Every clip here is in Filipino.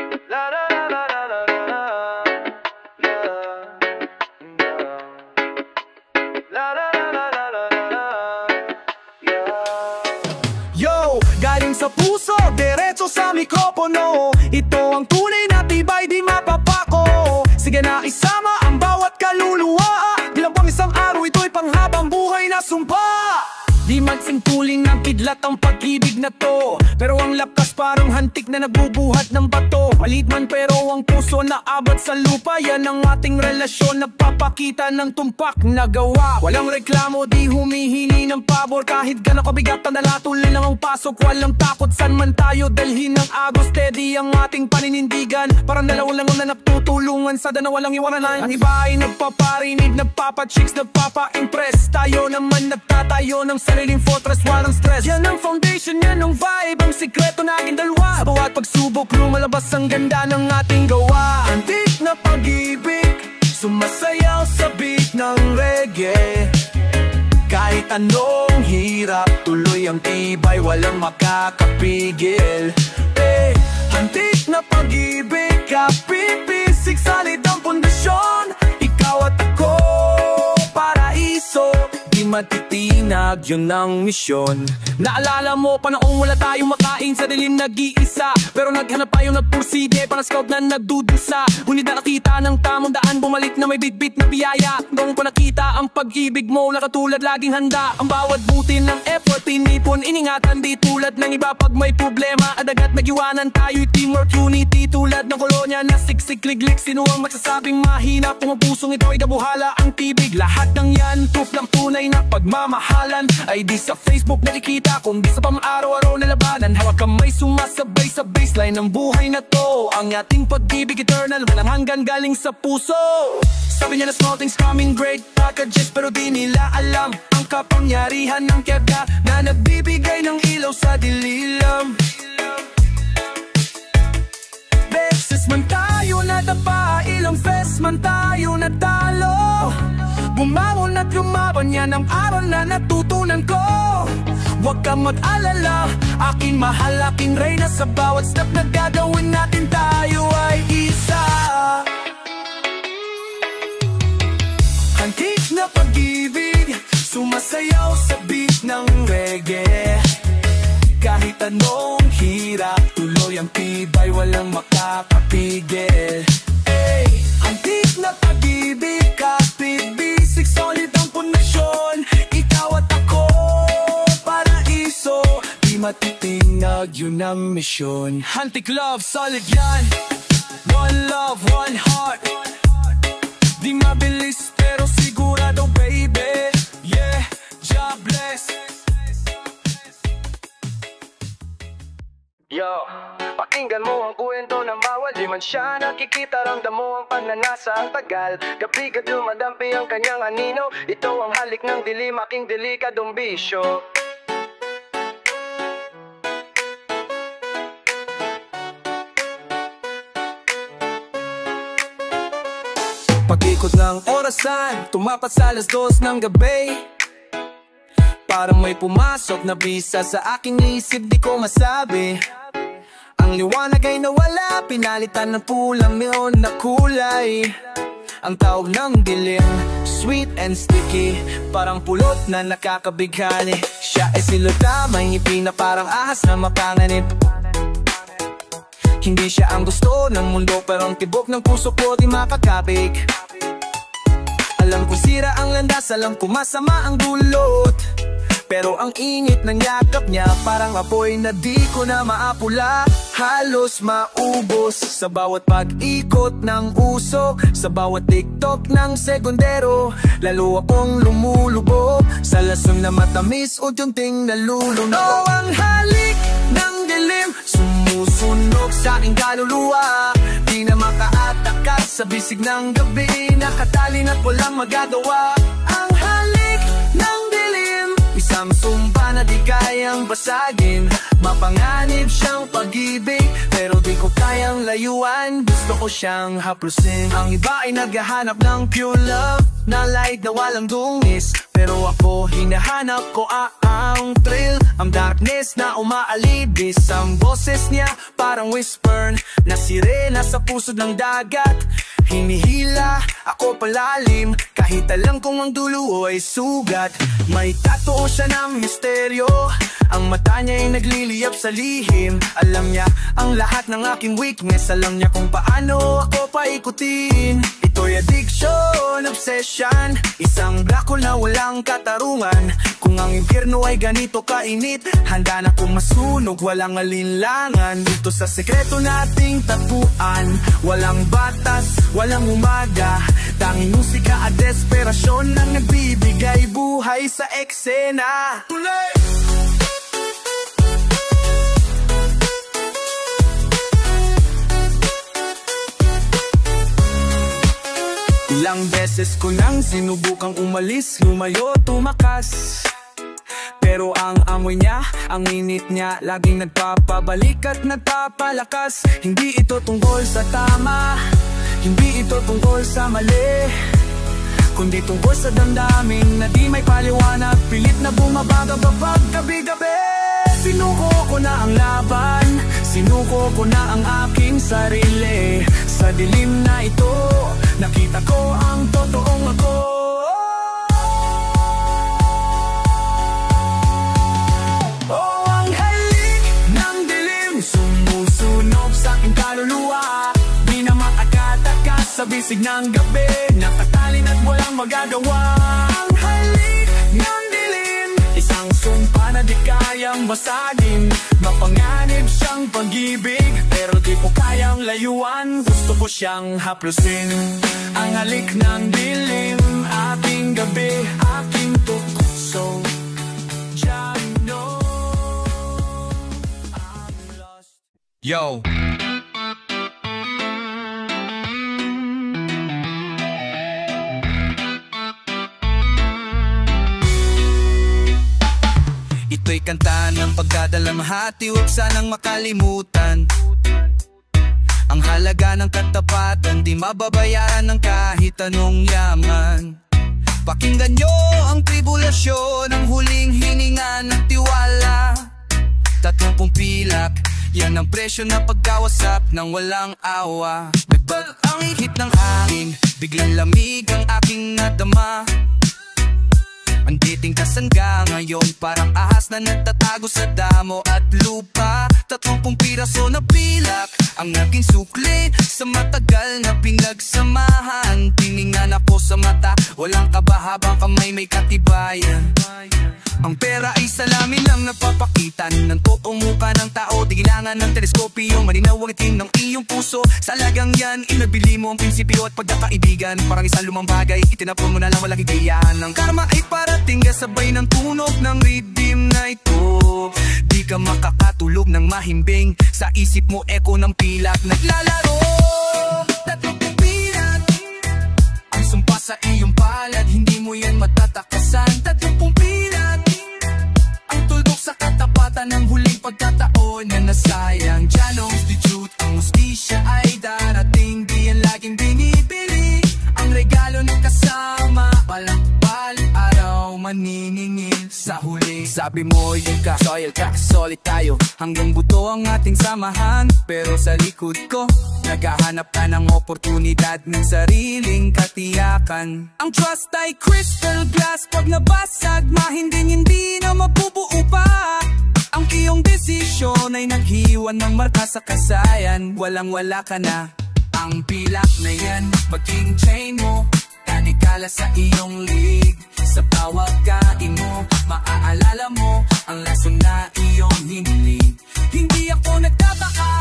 La la la la la la la. La la la la la la la. Yo, galing sa puso, diretso sa mikropono. Ito ang tunay na tibay, di mapapako. Sige na isama ang bawat kaluluwa. Bilang pang isang araw, ito'y panghabang buhay na sumpa. Di magsintuling ng kidlat ang pag-ibig na to, pero ang lakas parang hantik na nagbubuhat ng bato. Malit man pero ang puso na abot sa lupa. Yan ang ating relasyon, nagpapakita ng tumpak na gawa. Walang reklamo, di humihingi ng pabor. Kahit gano'n kabigat ang dala, tuloy lang ang pasok. Walang takot, san man tayo dalhin ng agos. Steady ang ating paninindigan, parang dalawa lang na nagtutulungan sa dana walang iwananan. Ang iba ay nagpaparinig, nagpapachicks, nagpapa-impress. Tayo naman nagtatayo ng sariling fortress, walang stress. Yan ang foundation, yan ang vibe, ang sikreto na aking dalawa. Sa bawat pagsubok, lumalabas ang ganda ng ating gawa. Antik na pag-ibig, sumasayaw sa beat ng reggae. Kahit anong hirap, tuloy ang tibay, walang makakapigil. Antik na pag-ibig, kapipisik, salit ang pundasyon. Ikaw at ako, paraiso, di matitinag, yun ang misyon. Naalala mo, panaong wala tayong makain sa dilim nag-iisa, pero naghanap tayong nagpursige, parang scout na nagdudusa. Ngunit na nakita ng tamang daan, bumalik na may bitbit na biyaya. Noong pa nakita ang pag-ibig mo, nakatulad laging handa. Ang bawat butin ng effort, tinipon, iningatan, di tulad ng iba pag may problema. Adagat mag-iwanan tayo'y teamwork, unity, tulad ng kolonya na siksik-liglik. Sino ang magsasabing mahina, kung ang pusong ito ay kabuhala ang tibig. Lahat ng yan, proof ng tunay na pagmamahalan, ay di sa Facebook nakikita, kundi sa pang-araw-araw na labanan. Hawak kamay sumasabay sa baseline ng buhay na to. Ang ating pag-ibig eternal, walang hanggan, galing sa puso. Sabi niya na small things coming great packages, pero di nila alam ang kapangyarihan ng kebda na nagbibigay ng ilaw sa dilim. Beses man tayo natapa, ilang fest man tayo natalo. Bumangon at lumaban, yan ang aral na natutunan ko. Huwag kang mag-alala, aking mahal, aking reyna. Sa bawat step na gagawin natin, tayo ay isa. Antik na pag-ibig, sumasayaw sa beat ng reggae. Kahit anong hirap, tuloy ang tibay, walang makakapigil. Antik na pag-ibig, kapit-bisik, solid ang pundasyon. Ikaw at ako, paraiso, di matitinag, yun ang misyon. Antik love, solid yan. One love, one heart. Di mabilis pero sigurado, baby. Yeah, God bless. Yo, pakinggan mo ang kwento ng bawal. Di man siya nakikita, ramdam mo ang pagnanasa. Ang tagal, gabi ka dumadampi ang kanyang anino. Ito ang halik ng dilim, aking delikadong bisyo. Pag-ikot ng orasan, tumapat sa alas 2 ng gabi. Parang may pumasok na bisa sa aking isip, di ko masabi. Ang liwanag ay nawala, pinalitan ng pulang neon na kulay. Ang tawag ng dilim, sweet and sticky, parang pulot na nakakabighani. Siya ay siluta, may ngipin na parang ahas na mapanganib. Hindi siya ang gusto ng mundo, pero ang tibok ng puso ko di makakapik. Alam ko sira ang landas, alam ko masama ang dulot, pero ang init ng yakap niya parang apoy na di ko na maapula. Halos maubos sa bawat pag-ikot ng uso, sa bawat tiktok ng segundero. Lalo akong lumulubog sa lasong na matamis, unti-unting nalulunaw. Ang halik ng dilim, sumusunog sa aking kaluluwa. Di na makaatakas sa bisig ng gabi, nakatali na't walang magagawa. Ang halik ng dilim, isang sumpa na di kayang basagin. Mapanganib siyang pag-ibig, pero di ko kayang layuan. Gusto ko siyang haplusin. Ang iba ay naghahanap ng pure love, na light na walang dungis, Pero ako hinahanap ko ang thrill, ang darkness na umaalibis. Ang boses niya parang whisper na sirena sa puso ng dagat. Hinihila ako palalim, kahit alam kong ang dulo ay sugat. May tattoo siya ng misteryo, ang mata niya ay nagliliyap sa lihim. Alam niya ang lahat ng aking weakness, alam niya kung paano ako paikutin. Ito'y addiction, obsession, isang black hole na walang katarungan. Kung ang impyerno ay ganito kainit, handa na kong masunog, walang alinlangan. Dito sa sekreto nating tagpuan, walang batas, walang umaga, tanging musika at desperasyon ang nagbibigay buhay sa eksena. Tuloy! Ilang beses ko nang sinubukang umalis, lumayo, tumakas. Pero ang amoy niya, ang init niya, laging nagpapabalik at nagpapalakas. Hindi ito tungkol sa tama, hindi ito tungkol sa mali, kundi tungkol sa damdamin na di may paliwanag. Pilit na bumabaga babag gabi-gabi. Sinuko ko na ang laban, sinuko ko na ang aking sarili. Sa dilim na ito, nakita ko ang totoong ako. Oh, ang halik ng dilim, sumusunog sa aking kaluluwa. Di na makakatakas sa bisig ng gabi, nakatalin at walang magagawa. Ang halik ng dilim, isang sumpa na di kayang basagin. Mapanganib siyang pag-ibig, pero di ko kayang layuan. Gusto ko siyang haplusin. Ang halik ng dilim, aking gabi, aking tukso. Yo! Ito'y kanta ng pagdadalamhati, huwag sanang makalimutan. Ang halaga ng katapatan, di mababayaran ng kahit anong yaman. Pakinggan nyo ang tribulasyon, ang huling hininga ng tiwala. 30 pilak, yan ang presyo na pagkawasap ng walang awa. Nagbag ang ihip ng hangin, biglang lamig ang aking nadama. Ang dating kasangga ngayon, parang ahas na nagtatago sa damo at lupa. 30 piraso na pilak, ang naging sukli sa matagal na pinagsamahan. Tiningan ako sa mata, walang kabahabang kamay may katibayan. Ang pera ay salamin lang napapakitan ng totoong mukha ng tao. Di kailangan ng teleskopyo, malinaw ang itim ng iyong puso. Sa lagang yan, inabili mo ang prinsipyo at pagkakaibigan. Parang isang lumang bagay, itinapon mo na lang walang higayan. Ang karma ay parating kasabay ng tunog ng rhythm na ito. Di ka makakatulog ng mahimbing, sa isip mo eko ng pilak naglalaro. Tatlong pilat, ang sumpa sa iyong palad, hindi mo yan matatakasan. 30 pilat, ang tuldok sa katapatan ng huling pagkataon na nasayang. Janong's the truth, ang hustisya ay darating, di yan laging binibili. Ang regalo ng kasama, palang-palang araw maniningil sa huli. Sabi mo yung ka-soil ka, solid tayo, hanggang buto ang ating samahan. Pero sa likod ko, naghahanap ka ng oportunidad ng sariling katiyakan. Ang trust ay crystal glass, pag nabasag, mahinding-hindi na mabubuo pa. Ang iyong desisyon ay naghiwan ng marka sa kasayan. Walang-wala ka na, ang pilak na yan, maging chain mo. Kanikala sa iyong lig, sa bawat kain mo, maaalala mo ang lason na iyong hinilig. Hindi ako nagtataka,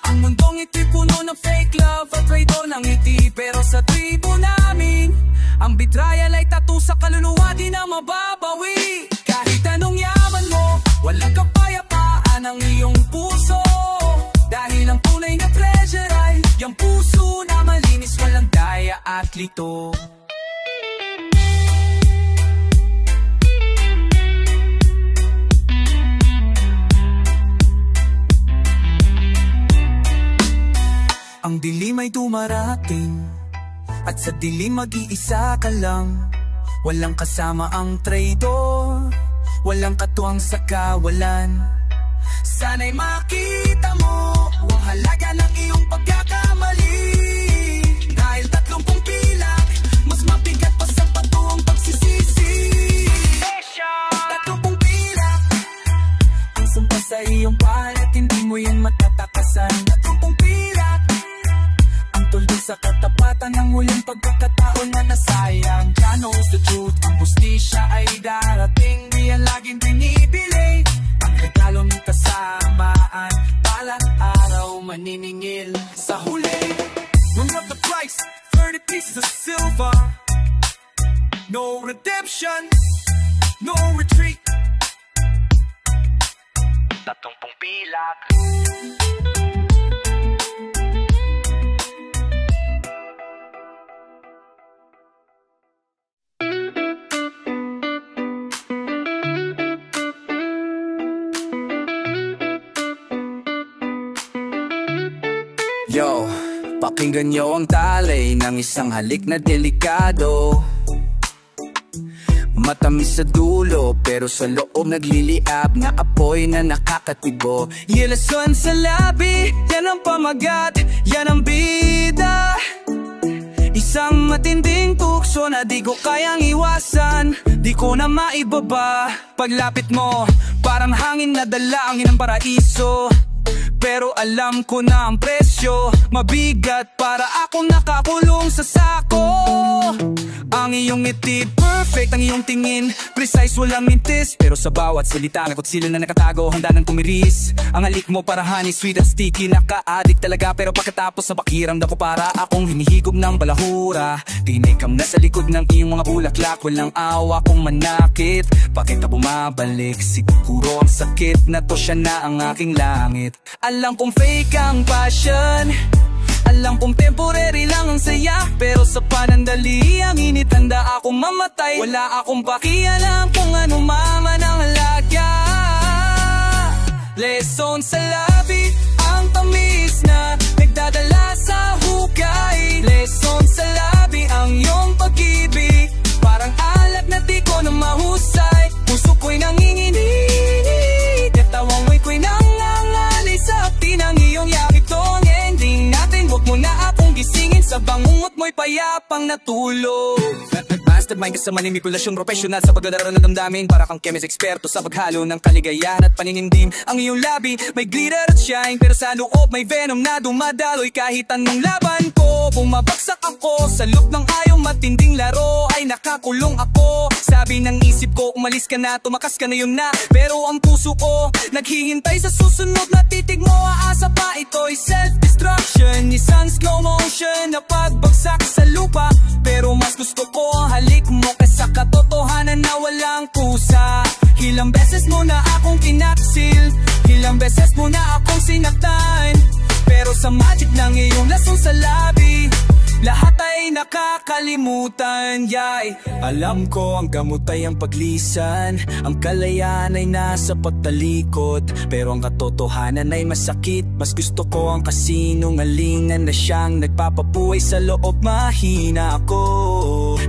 ang mundong ito'y puno ng fake love at traitor ng ngiti. Pero sa tribo namin, ang betrayal ay tattoo sa kaluluwa, di na mababawi. Kahit anong yaman mo, walang kapayapaan ang iyong puso. Dahil ang tunay na treasure ay yung puso na malinis, walang daya at lito. Ang dilim ay dumarating, at sa dilim mag-iisa ka lang. Walang kasama ang traidor, walang katuwang sa kawalan. Sana'y makita mo ang halaga ng iyong pagkakamali. Dahil 30 pilak, mas mabigat pa sa patuong pagsisisi. 30 pilak ang sumpa sa iyong palat, hindi mo yan matatakasan. 30 pilak ang tuldo sa katapatan ng huling pagkakataon na nasayang. God knows the truth, ang hustisya ay darating, di yan laging binibili. Ang regalo ng kasamaan, balang araw maniningil sa huli. Remove the price, 30 pieces of silver. No redemption, no retreat. 30 pilak. Yo, pakinggan nyo ang talay ng isang halik na delikado. Matamis sa dulo, pero sa loob nagliliab na apoy na nakakatibo. Yelason sa labi, yan ang pamagat, yan ang bida. Isang matinding tukso na di ko kayang iwasan, di ko na maibaba. Paglapit mo, parang hangin na dala ang inang paraiso. Pero alam ko na ang presyo, mabigat para akong nakakulong sa sako. Ang iyong ngiti perfect, ang iyong tingin precise, walang mintis. Pero sa bawat salita, nakot sila na nakatago, handa nang tumiris. Ang halik mo para honey, sweet at sticky, naka-addict talaga. Pero pagkatapos sa pakiramdam ko para akong hinihigop ng balahura. Tinikam na sa likod ng iyong mga bulaklak, walang awa kong manakit. Bakit na bumabalik? Siguro ang sakit na to, siya na ang aking langit. Alam kong fake ang passion, alam kong temporary lang ang saya, pero sa panandali ang init, handa akong mamatay. Wala akong pakialam kung ano maman ang halaga. Lesson sa labi, ang tamis na nagdadala sa hukay. Lesson sa labi, ang iyong pag-ibig, parang alat na di ko na mahusay. Puso ko'y nanginginig, katawang ko'y nangangalay sa tinang iyong yakip. To ang ending natin, huwag mo na akong gisingin, sa bangungot mo'y payapang natulog. Mastermind ka sa manimikulasyon, professional sa paglalaro ng damdamin, para kang chemist eksperto sa paghalo ng kaligayahan at paninimdim. Ang iyong labi may glitter at shine, pero sa loob may venom na dumadaloy. Kahit anong laban ko, bumabagsak ako sa loop ng ayaw matinding laro, ay nakakulong ako. Sabi ng isip ko, umalis ka na, tumakas ka na, yun na. Pero ang puso ko naghihintay sa susunod na titig mo. Aasa pa, ito'y self-destruction, isang slow motion na pagbagsak sa lupa. Pero mas gusto ko ang halik mo kaysa katotohanan na walang pusa. Ilang beses mo na akong kinaksil, ilang beses mo na akong sinaktan, pero sa magic ng iyong lasong sa labi, lahat ay nakakalimutan. Alam ko ang gamot ay ang paglisan, ang kalayaan ay nasa pagtalikod, pero ang katotohanan ay masakit. Mas gusto ko ang kasinungalingan na siyang nagpapabuhay sa loob. Mahina ako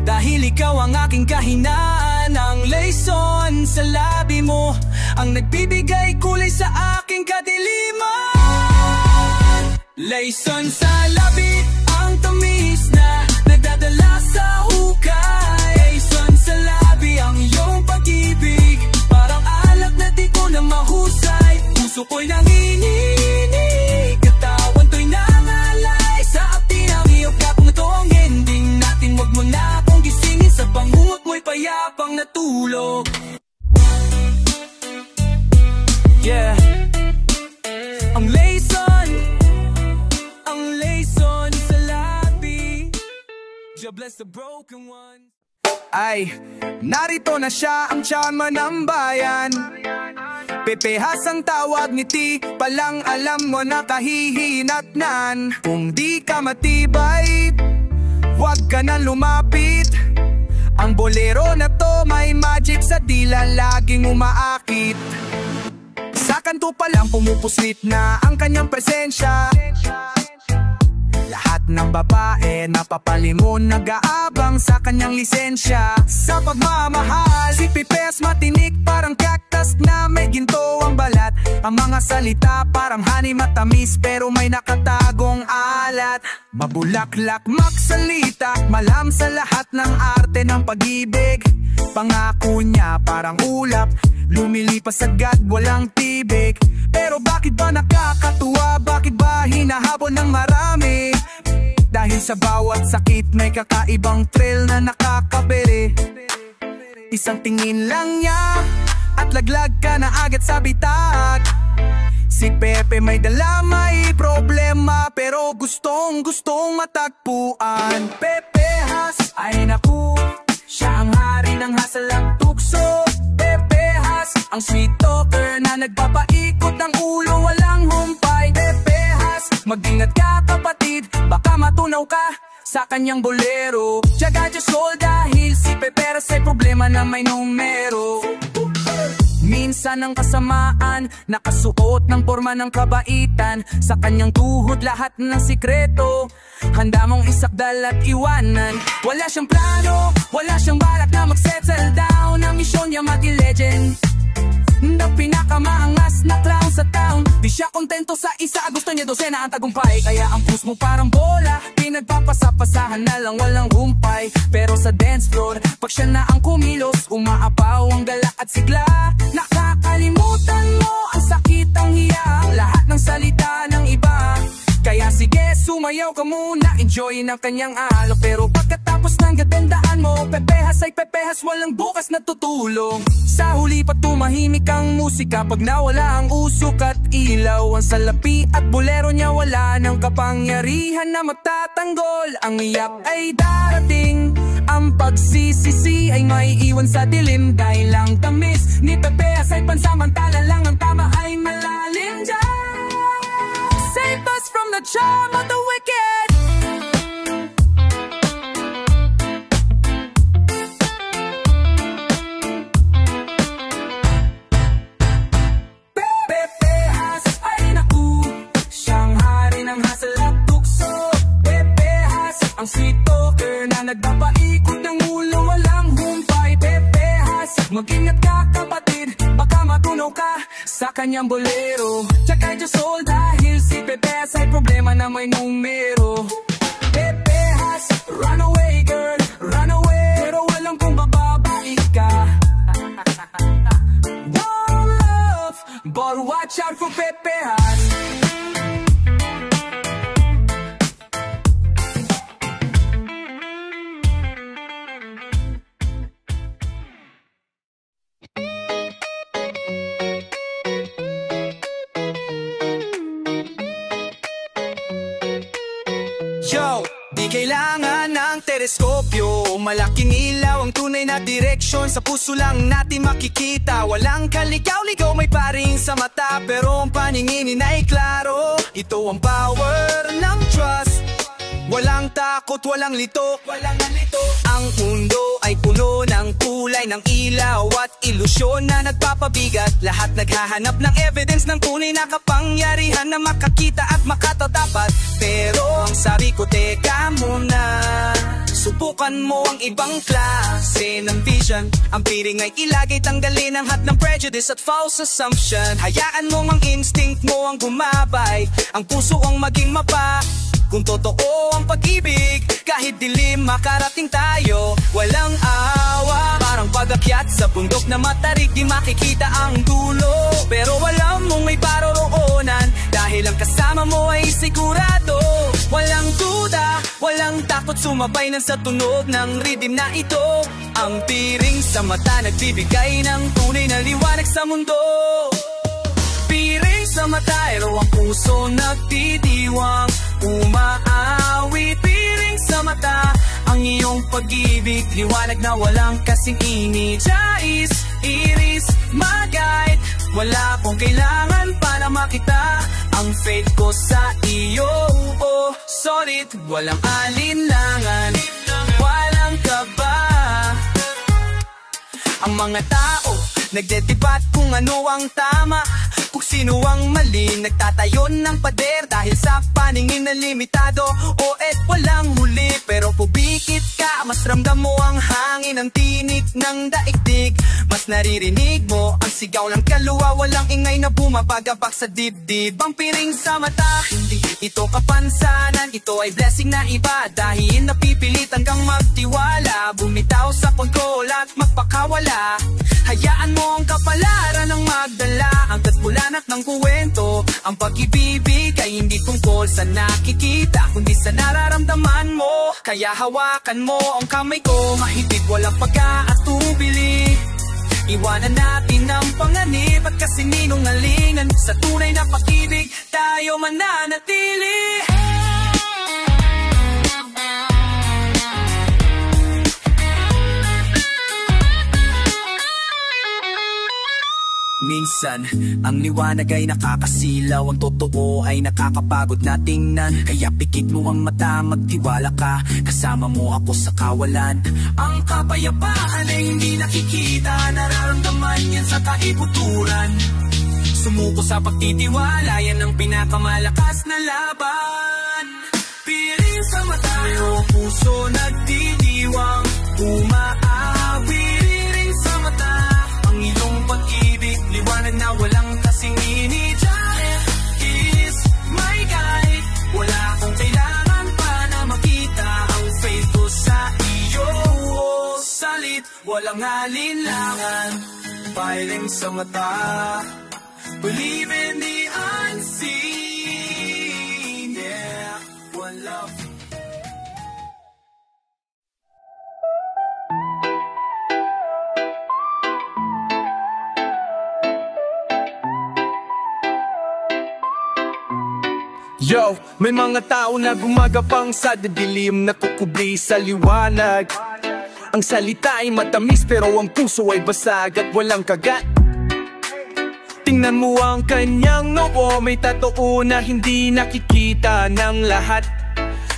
dahil ikaw ang aking kahinaan. Ang lesson sa labi mo ang nagbibigay kulay sa aking kadiliman. Lesson sa labi, ang tamis na nagdadala sa hukay. Lesson sa labi, ang iyong pag-ibig, parang alat na di ko na mahusay. Puso ko'y nanginginig, katawan to'y nangalay sa api ng iyong kapong. Ito ang ending natin, wag mo na akong gisingin, sa bangungot mo'y payapang natulog. Yeah, ang lesson, ang lesson sa labi. God bless the broken ones. Ay, narito na siya, ang tiyama ng bayan. Pepehas ang tawag, ngiti palang alam mo na kahihinatnan. Kung di ka matibay, wag ka na lumapit. Ang bolero na to may magic sa dila, laging umaakit. Sa kanto pa lang pumupuslit na ang kanyang presensya. Lahat ng babae Pepe napapalimon, nag-aabang sa kanyang lisensya. Sa pagmamahal, si Pepe's matinik, parang cactus na may ginto ang balat. Ang mga salita parang honey, matamis pero may nakatagong alat. Mabulaklak magsalita, malam sa lahat ng arte ng pag-ibig. Pangako niya parang ulap, lumilipas agad walang tibig. Pero bakit ba nakakatuwa, bakit ba hinahabol ng marami? Dahil sa bawat sakit may kakaibang thrill na nakakabili. Isang tingin lang niya at laglag ka na agad sa bitak. Si Pepe may dala, may problema, pero gustong matagpuan. Pepehas, ay naku, siya ang hari ng hasal at tukso. Pepehas, ang sweet talker na nagpapaikot ng ulo, walang humpay. Pepehas, mag-ingat ka kapatid, baka matunaw ka sa kanyang bolero. Tiyaga Diyos ko dahil si Peperas ay problema na may numero. Minsan ang kasamaan, nakasuot ng porma ng kabaitan. Sa kanyang tuhod lahat ng sikreto, handa mong isakdal at iwanan. Wala siyang plano, wala siyang balak na mag-settle down. Ang misyon niya maging-legend, na pinakamaangas na clown sa town. Di siya kontento sa isa, gusto niya dosena ang tagumpay. Kaya ang puso mo parang bola, pinagpapasapasahan na lang walang humpay. Pero sa dance floor, pag siya na ang kumilos, umaapaw ang galak at sigla. Nakakalimutan mo ang sakit, ang hiya, lahat ng salita ng iba. Kaya sige, sumayaw ka muna, enjoy ang kanyang alok. Pero pagkatapos ng gatendaan mo, pepehas ay pepehas, walang bukas na tutulong. Sa huli pa tumahimik ang musika, pag nawala ang usok at ilaw. Ang salapi at bolero niya wala ng kapangyarihan na matatanggol. Ang iyak ay darating, ang pagsisisi ay may iwan sa dilim. Dahil lang tamis ni Pepehas ay pansamantala lang, ang tama ay malalim dyan. Save us from the charm of the wicked. Pepehas, ay naku, siyang hari ng hasal at tukso. Pepehas, ang sweet talker na nagpapaikot ng ulo, walang humpay. Pepehas, mag-ingat ka kapatid, baka matunaw ka sa kanyang bolero. Tsaka Diyos all dahil si Pepehas ay problema na may numero. Pepehas, run away girl, run away, pero walang kung bababae ka. Don't love, but watch out for Pepehas. Yo, di kailangan ng teleskopyo, malaking ilaw ang tunay na direksyon. Sa puso lang natin makikita, walang kaligaw-ligaw, may paring sa mata, pero ang paninginin ay klaro. Ito ang power ng trust, walang takot, walang lito, walang nalito. Ang mundo ay puno ng kulay, ng ilaw at ilusyon na nagpapabigat. Lahat naghahanap ng evidence ng tunay na kapangyarihan na makakita at makatatapat. Pero ang sabi ko, teka muna, subukan mo ang ibang klase ng vision. Ang piring ay ilagay, tanggalin ang hat ng prejudice at false assumption. Hayaan mo ang instinct mo ang gumabay, ang puso ang maging mapa. Kung totoo ang pag-ibig, kahit dilim makarating tayo, walang awa. Parang pag-akyat sa bundok na matarik, di makikita ang dulo. Pero alam mong may paroroonan, dahil ang kasama mo ay sigurado. Walang duda, walang takot, sumabay na sa tunog ng rhythm na ito. Ang piring sa mata nagbibigay ng tunay na liwanag sa mundo. Piring sa mata, pero ang puso nagtitiwang umaawit. Piring sa mata, ang iyong pag-ibig, liwanag na walang kasing init. Jais, iris, mag-guide, wala kong kailangan para makita ang faith ko sa iyo. Oh, solid, walang alinlangan, walang kaba. Ang mga tao nagdedebate kung ano ang tama, kung sino ang mali, nagtatayo ng pader dahil sa paningin na limitado. O walang huli, Mas ramdam mo ang hangin, ang tinik ng daigdig. Mas naririnig mo ang sigaw ng kaluluwa. Walang ingay na bumabagabak sa dibdib. Ang piring sa mata, hindi ito kapansanan. Ito ay blessing na iba, dahil napipilit hanggang magtiwala. Bumitaw sa control at magpakawala. Hayaan mo ang kapalaran ng magdala. Hanggat bulanat ng kuwento, ang pag-ibig ay hindi tungkol sa nakikita, kundi sa nararamdaman mo. Kaya hawakan mo ang kamay ko, mahigpit, walang pagkaatubili. Iwanan natin ang panganib at kasinungalingan. Sa tunay na pag-ibig, tayo mananatili. Minsan, ang liwanag ay nakakasilaw, ang totoo ay nakakapagod na tingnan. Kaya pikit mo ang mata, magtiwala ka, kasama mo ako sa kawalan. Ang kapayapaan ay hindi nakikita, nararamdaman yan sa kaibuturan. Sumuko sa pagtitiwala, yan ang pinakamalakas na laban. Piling sa mata, pero puso nagdidiwang, umaawi rin sa mata. Ang iyong pag-ibig, liwanag na walang kasing init. Is my guide, wala akong kailangan pa na makita. Ang faith ko sa iyo, salit, walang alinlangan. Piling sa mata, believe in the unseen. Yeah, one love. Yo, may mga tao na gumagapang sa dilim, nakukubli sa liwanag. Ang salita ay matamis pero ang puso ay basag at walang kagat. Tingnan mo ang kanyang noo, may tattoo na hindi nakikita ng lahat.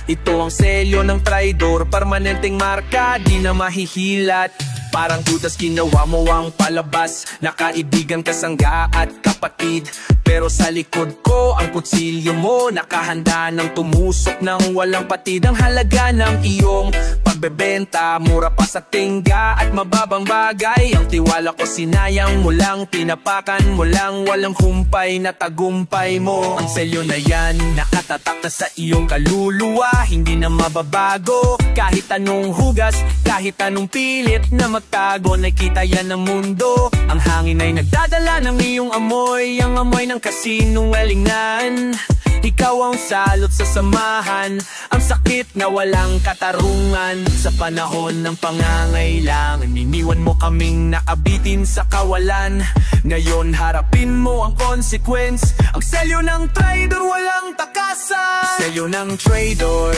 Ito ang selyo ng traidor, permanenteng marka, di na mahihilat. Parang dudas ginawa mo ang palabas, na kaibigan, kasangga at kapatid. Pero sa likod ko, ang kutsilyo mo, nakahanda ng tumusok ng walang patid. Ang halaga ng iyong pagbebenta, mura pa sa tingga at mababang bagay. Ang tiwala ko sinayang mo lang, tinapakan mo lang, walang humpay na tagumpay mo. Ang selyo na yan, nakatatak na sa iyong kaluluwa, hindi na mababago. Kahit anong hugas, kahit anong pilit na magtago, nakita yan ng mundo. Ang hangin ay nagdadala ng iyong amoy, ang amoy ng kasinungalingan. Ikaw ang salot sa samahan, ang sakit na walang katarungan. Sa panahon ng pangangailangan, iniwan mo kaming nakabitin sa kawalan. Ngayon harapin mo ang consequence. Ang selyo ng traidor, walang takasan. Selyo ng traidor,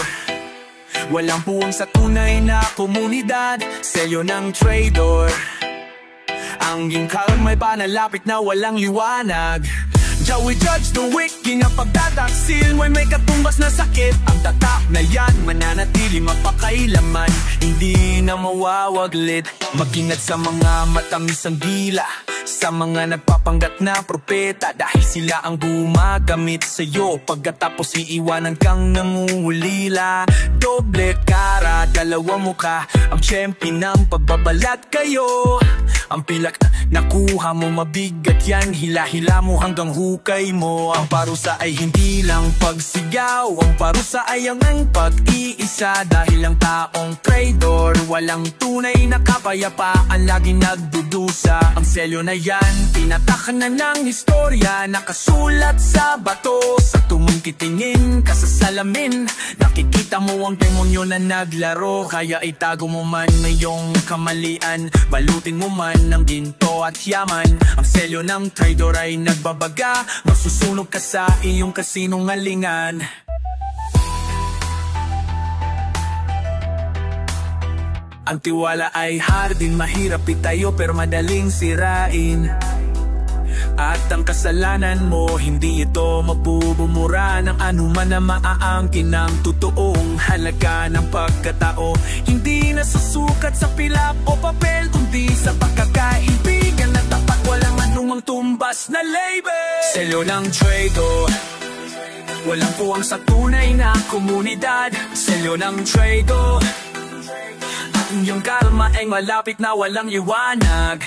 walang puwang sa tunay na komunidad. Selyo ng traidor, ang ginkalang may panalapit na walang liwanag. Diya we judge the weak, king ang pagtataksil, may katumbas na sakit. Ang tatak na yan, mananatili mapakailaman, hindi na mawawaglit. Mag-ingat sa mga matamis ang dila, sa mga nagpapanggap na propeta, dahil sila ang gumagamit sa'yo. Pagkatapos iiwanan kang nangungulila. Doble kara, dalawa mukha, ang tiyempi ng pagbabalat kayo. Ang pilak nakuha mo, mabigat yan, hila-hila mo hanggang hukay mo. Ang parusa ay hindi lang pagsigaw, ang parusa ay ang pag-iisa. Dahil ang taong traidor, walang tunay na kapayapaan, laging nagdudusa. Ang selyo na yan, tinatakan na ng historya, nakasulat sa bato. Sa tumungkitingin ka sa salamin, nakikita mo ang demonyo na naglaro. Kaya itago mo man na iyong kamalian, balutin mo man ng ginto at yaman. Ang selyo ng traidor ay nagbabaga, masusunog ka sa iyong kasinungalingan. Ang tiwala ay hardin, mahirap itayo pero madaling sirain. At ang kasalanan mo, hindi ito mapubumura ng anuman na maaangkin ng totoong halaga ng pagkatao. Hindi nasusukat sa pilak o papel, kundi sa pagkakaibigan na tapat, walang anumang tumbas na label. Selyo ng traidor, walang puwang sa tunay na komunidad. Selyo ng traidor, Yung kalma ay malapit na walang liwanag.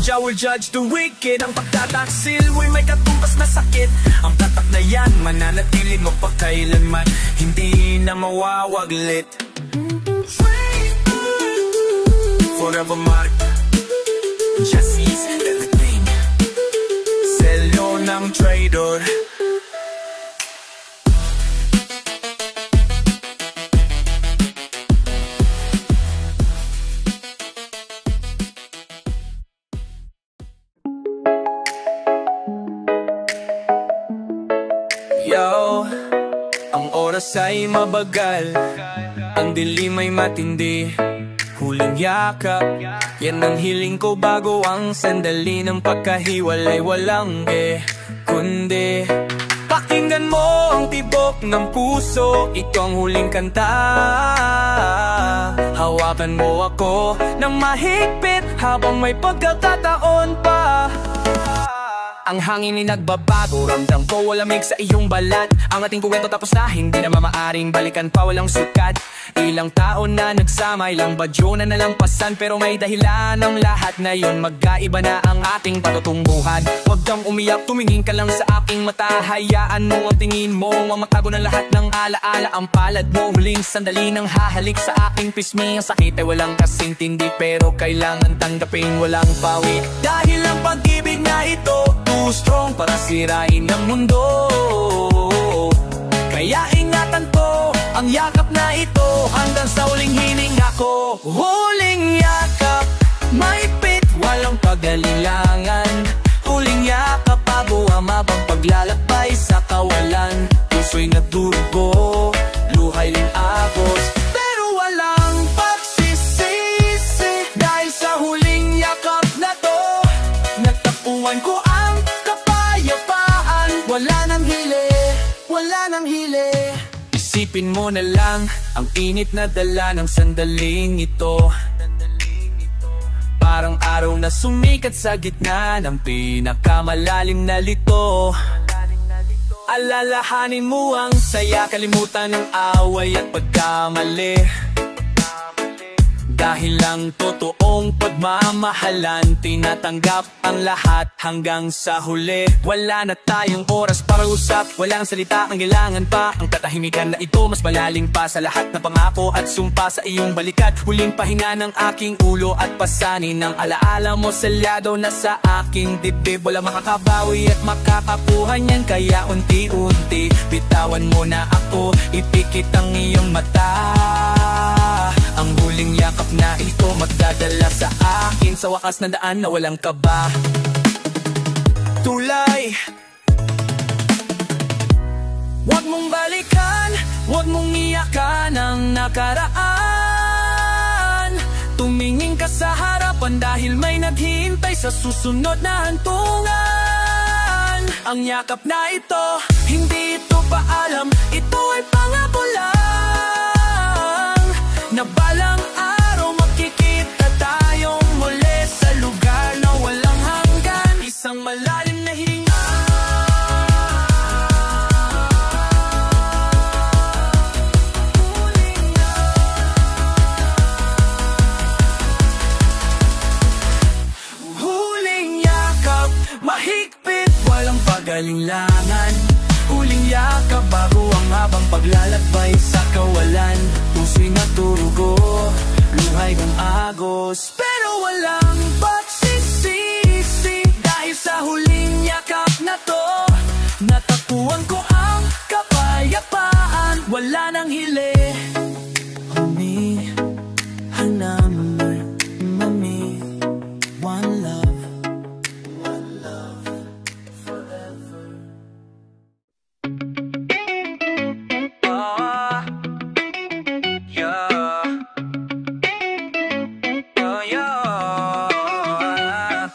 Jah will judge the wicked. Ang pagtataksil mo'y may katumbas na sakit. Ang tatak na yan mananatili mo pagkailanman, hindi na mawawaglit. Forever mark, justice everything. Selyo ng trader. Yo, ang oras ay mabagal, ang dilim ay matindi. Huling yakap, yan ang hiling ko bago ang sandali ng pagkahiwalay. Walang kundi pakinggan mo ang tibok ng puso, ito ang huling kanta. Hawakan mo ako ng mahigpit habang may pagkakataon pa. Ang hangin ay nagbabago, ramdam ko walamig sa iyong balat. Ang ating kuwento tapos na, hindi na mamaaring balikan pa, walang sukat. Ilang taon na nagsama, ilang badyo na nalampasan, pero may dahilan ang lahat na yun. Magkaiba na ang ating patutumbuhan. Huwag kang umiyak, tumingin ka lang sa aking mata. Hayaan mo ang tingin mo, mamatago ng lahat ng alaala. Ang palad mo, huling sandali ng hahalik sa aking pismi. Ang sakit ay walang kasintindi, pero kailangan tanggapin, walang pawi. Dahil ang pag-ibig na ito too strong para sirain ang mundo. Kaya ingatan ko ang yakap na ito hanggang sa huling hininga ko. Huling yakap, maipit, walang pag-alilangan. Huling yakap, bago ang mabang paglalakbay sa kawalan. Puso'y nagdurugo, luhay linagos, pero walang pagsisisi. Dahil sa huling yakap na to, nagtapuan ko ang kapayapaan. Wala nang hili, wala nang hili. Isipin mo na lang ang init na dala ng sandaling ito. Parang araw na sumikat sa gitna ng pinakamalalim na lito. Alalahanin mo ang saya, kalimutan ng away at pagkamali. Dahil lang totoong pagmamahalan, tinatanggap ang lahat hanggang sa huli. Wala na tayong oras para usap, walang salita ang kailangan pa. Ang katahimikan na ito mas malalim pa sa lahat na pangako at sumpa sa iyong balikat. Huling pahinga ng aking ulo at pasanin ng alaala mo salyado na sa aking dibdib. Wala makakabawi at makakakuha niyan, kaya unti-unti bitawan mo na ako, ipikit ang iyong mata. Ang huling yakap na ito magdadala sa akin sa wakas na daan na walang kaba. Tulay, huwag mong balikan, huwag mong iyakan ang nakaraan. Tumingin ka sa harapan dahil may naghihintay sa susunod na hantungan. Ang yakap na ito, hindi ito paalam, ito ay pangako lang. Na balang araw magkikita tayong muli sa lugar na walang hanggan. Isang malalim na hininga, huling yakap, mahigpit, walang pag-alinlangan. Huling yakap, bago ang habang paglalakbay sa kawalan. Puso'y naturugo, luhay kong agos, pero walang pagsisisi. Dahil sa huling yakap na to, natapuan ko ang kapayapaan. Wala nang hili, humihanap, mami. One love, forever.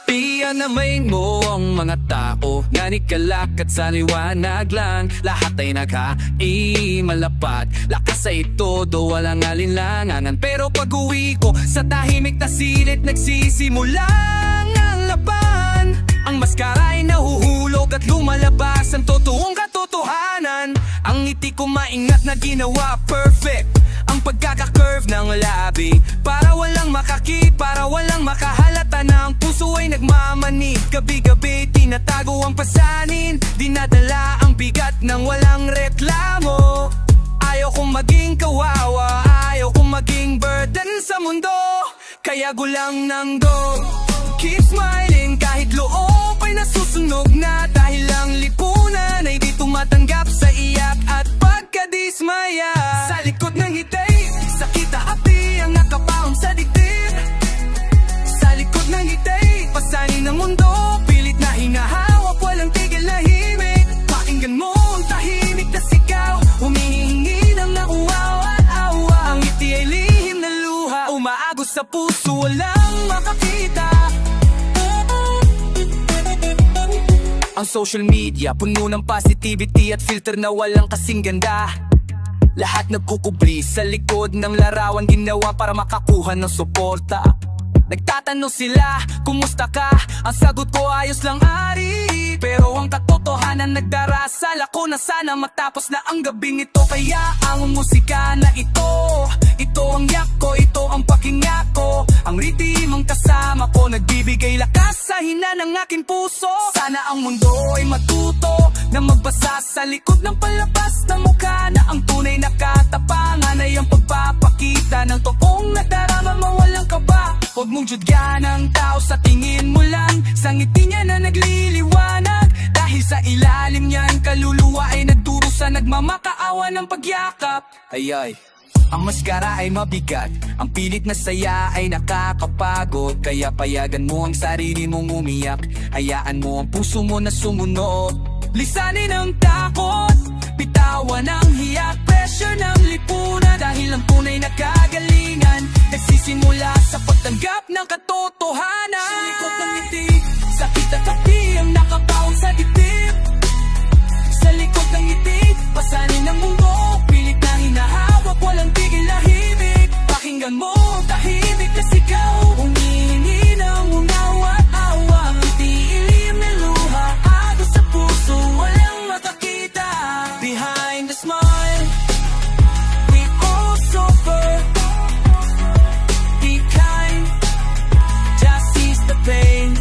Pinamain mo ang mga tao na nikalak at sa liwanag lang. Lahat ay nagkaimalapat, lakas ay todo, walang alinlangan. Pero pag-uwi ko sa tahimik na silid, nagsisimulang ang laban. Ang maskara ay nahuhulog at lumalabas ang totoong katotohanan. Ang ngiti ko maingat na ginawa perfect, ang pagkaka-curve ng labi, para walang para walang makahalata na ang puso ay nagmamanig. Gabi-gabi tinatago ang pasanin, dinadala ang bigat ng walang reklamo. Ayaw kong maging kawawa, ayaw kong maging burden sa mundo, kaya gulang ng go. Keep smiling kahit loob ay nasusunog na, dahil ang lipunan ay di tumatanggap sa iyak at pagkadismaya. Sa likod ng ngiti, sakit at hati ang nakabaon sa dibdib. Sa likod ng ngiti, pasanin ng mundo, pilit na hinahawak, walang tigil na himig. Pakinggan mo ang tahimik na sigaw, humihingi ng nauawa-awa. Ang ngiti ay lihim na luha, umaagos sa puso, walang makakita. Ang social media, puno ng positivity at filter na walang kasing ganda. Lahat nagkukubli sa likod ng larawan, ginawa para makakuha ng suporta. Nagtatanong sila, kumusta ka? Ang sagot ko, ayos lang ari. Pero ang katotohanan, nagdarasal ako na sana matapos na ang gabing ito. Kaya ang musika na ito ang yak ko, ito ang pakinga ko. Ang rhythm ang kasama ko, nagbibigay lakas sa hina ng aking puso. Sana ang mundo ay matuto na magbasa sa likod ng palabas na mukha, na ang tunay na katapangan ay ang pagpapakita ng totoong nadarama mo, walang kaba. Huwag mong judgan ang tao sa tingin mo lang, sa ngiti niya na nagliliwanag. Dahil sa ilalim niyan, kaluluwa ay nagdurusa, nagmamakaawa ng pagyakap. Ay, ang maskara ay mabigat, ang pilit na saya ay nakakapagod. Kaya payagan mo ang sarili mong umiyak, hayaan mo ang puso mo na sumunod. Lisanin ang takot, bitawan ang hiyak, pressure ng lipunan. Dahil ang tunay na kagalingan nagsisimula sa pagtanggap ng katotohanan. Sa likod ng ngiti, sakit at hati ang nakakaon sa dibdib. Sa likod ng ngiti, pasanin ng mundo, pilit na hinahawak, walang tigil na himig. Pakinggan mo tahimik na sigaw, humihingi ng unawa-awa. Ang ngiti ilim na luha, agos sa puso, walang makakita. Behind the smile, we all suffer. Be kind, just ease the pain.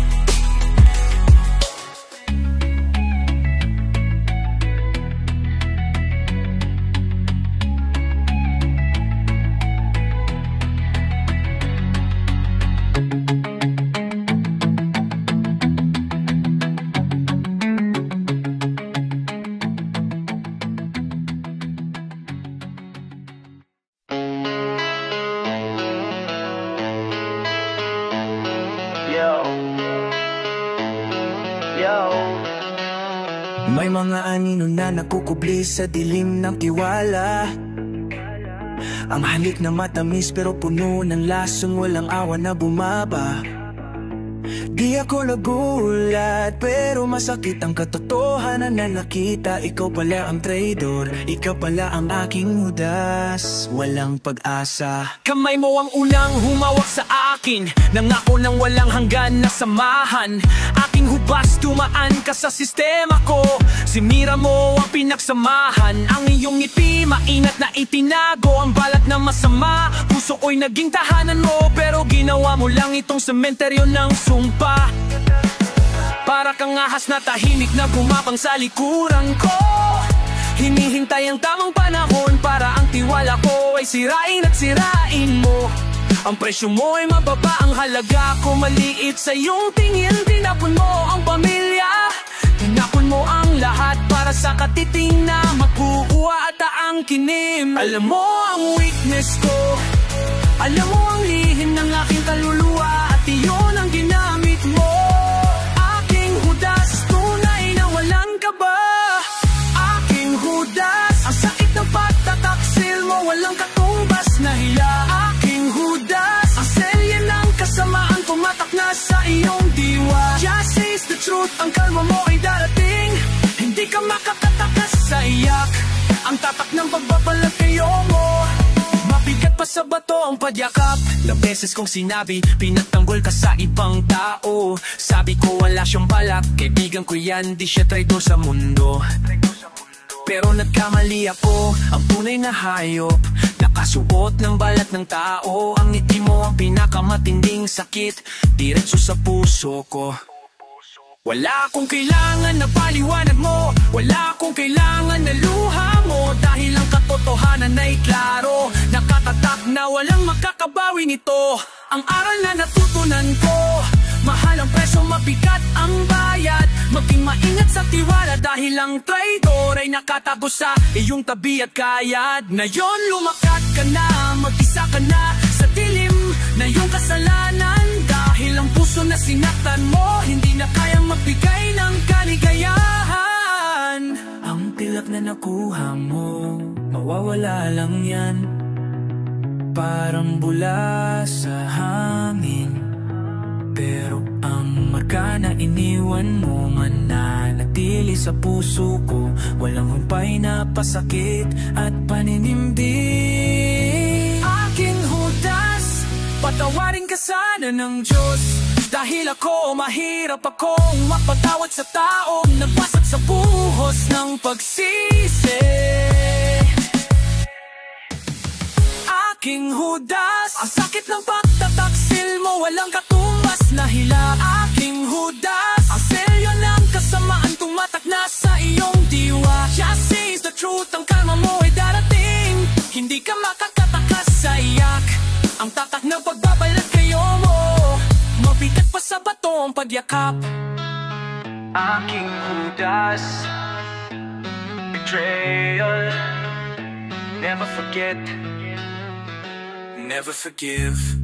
May mga anino na nakukubli sa dilim ng tiwala. Ang halik na matamis pero puno ng lasang walang awa na bumaba. Di ako nagulat pero masakit ang katotohanan na nakita. Ikaw pala ang traidor, ikaw pala ang aking hudas, walang pag-asa. Kamay mo ang unang humawak sa akin, nangako ng walang hanggan na samahan. Aking hubas, tumaan ka sa sistema ko, sinira mo ang pinagsamahan. Ang iyong ngiti, mainat na itinago ang balat na masama. Puso ko'y naging tahanan mo, pero ginawa mo lang itong sementeryo ng sumpa. Para kang ahas na tahimik na gumapang sa likuran ko, hinihintay ang tamang panahon para ang tiwala ko ay sirain at sirain mo. Ang presyo mo ay mababa, ang halaga ko maliit sa iyong tingin. Tinapon mo ang pamilya, tinapon mo ang lahat para sa katiting na magkukuha at aangkinin. Alam mo ang weakness ko, alam mo ang lihim ng aking kaluluwa, at iyon ang ginamit mo. Aking hudas, tunay na walang kaba. Aking hudas, ang sakit ng pagtataksil mo, walang katumbas na hila. Aking hudas, ang selye ng kasamaan, tumatak na sa iyong diwa. Just say the truth, ang kalma mo ay darating, hindi ka makakatakas sa iyak. Ang tatak ng pagbabalag kayo mo, mabigat pa sa bato ang padyakap. Ilang beses kong sinabi, pinatanggol ka sa ibang tao. Sabi ko wala siyang balak, kaibigan ko yan, di siya traidor sa mundo. Pero nagkamali ako, ang tunay na hayop, Nakasuot ng balat ng tao, ang ngiti mo ang pinakamatinding sakit, diretso sa puso ko. Wala akong kailangan na paliwanag mo, wala akong kailangan na luha mo, dahil ang katotohanan ay klaro, nakatatak na walang makakabawi nito. Ang aral na natutunan ko, mahal ang preso, mabigat ang bayad. Maging maingat sa tiwala, dahil ang traidor ay nakatago sa iyong tabi at kayad. Ngayon lumakat ka na, mag-isa ka na sa dilim na iyong kasalanan, dahil ang puso na sinaktan mo hindi na kayang magbigay ng kaligayahan. Ang tilak na nakuha mo, mawawala lang yan, parang bula sa hangin. Pero ang marka na iniwan mo, mananatili sa puso ko, walang humpay na pasakit at paninimdik. Aking Judas, patawarin ka sana ng Diyos, dahil ako mahirap akong mapatawad sa taong nagbasag sa buhos ng pagsisi. Aking Judas, ang sakit ng pagtataksil mo, walang katumbas na hila. Aking Judas, ang selyo ng kasamaan tumatak na sa iyong diwa. Just is the truth, ang kalma mo ay darating, hindi ka makakatakas sa iyak. Ang tatak ng pagbabalat kayo mo, mabigat pa sa bato ang pagyakap. Aking Judas, betrayal, never forget, never forgive.